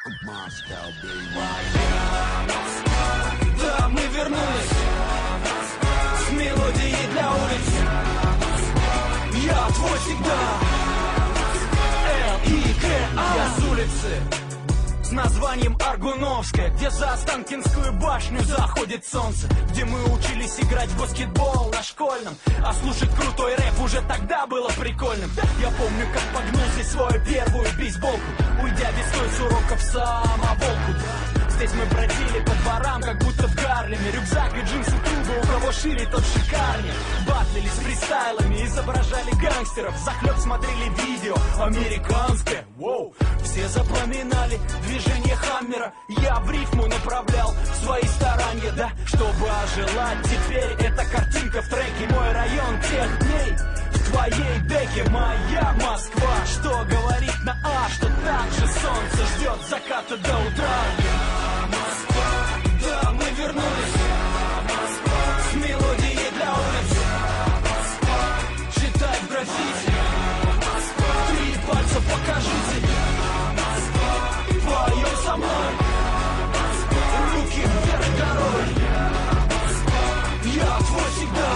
Да, мы вернулись с мелодией для улиц. Я твой всегда. L-I-K-A. Я с улицы с названием Аргуновская, где за Останкинскую башню заходит солнце, где мы учились играть в баскетбол на школьном, а слушать крутой рэп уже тогда было прикольным. Я помню, как погнулся свою первую бейсболку, уйдя весной с уроков самоволку. Здесь мы бродили по дворам, как будто в Гарлеме. Рюкзак и джинсы трубы, у кого шире, тот шикарнее. Батлили с фристайлами, изображали гангстеров. Захлеб смотрели видео американское. Воу. Все запоминали движение Хаммера. Я в рифму направлял свои старания, да, чтобы ожила теперь эта картинка в треке. Мой район тех дней в твоей деке. Моя Москва, что говорит на А, что так же солнце ждет заката до утра. Да, мы вернулись с мелодией для улиц. Читай в граффити, 3 пальца покажите. Поем со мной, руки вверх горой. Я твой всегда.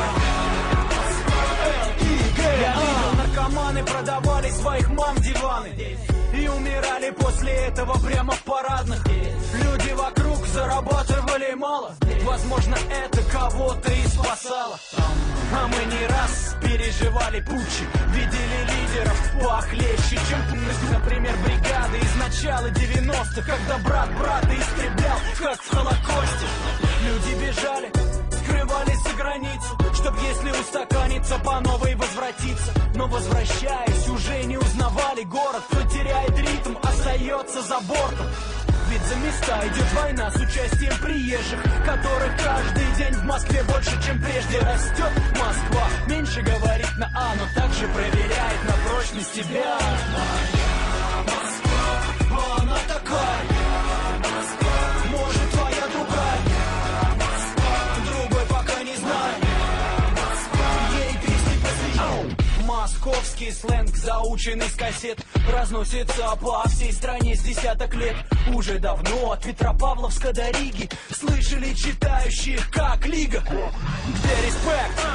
Я видел, наркоманы продавали своих мам диваны и умирали после этого прямо в парадных. Люди вокруг зарабатывали мало. Возможно, это кого-то и спасало. А мы не раз переживали путчи, видели лидеров похлеще, чем пусть. Например, бригады из начала 90-х, когда брат брата истреблял, как в Холокосте. Люди бежали, скрывались за границу, чтоб если устаканиться, по новой возвратиться. Но возвращаясь, уже не узнавали город. Кто теряет ритм, остается за бортом. Ведь за места идет война с участием приезжих, которых каждый день в Москве больше, чем прежде. Растет Москва, меньше говорит на А, но также проверяет на прочность тебя. Москва, она такая. Может, твоя другая. Другой пока не знаю. Ей песни посвящу. Московский сленг, заученный с кассет, разносится по всей стране с десяток лет. Уже давно от Петропавловска до Риги слышали читающих, как Лига. Где респект?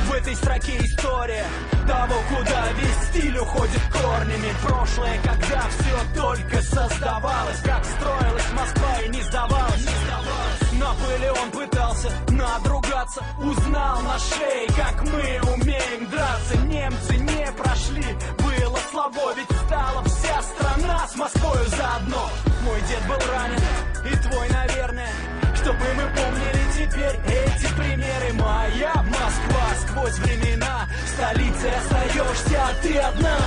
В этой строке история того, куда весь стиль уходит корнями. Прошлое, когда все только создавалось, как строилась Москва и не сдавалась. Наполеон пытался надругаться, узнал на шее, как мы умеем драться. Немцы не прошли, было слабо, ведь стала вся страна с Москвою заодно. Мой дед был ранен, и твой, наверное, чтобы мы помнили теперь эти примеры. Моя Москва сквозь времена, столицей остаешься ты одна.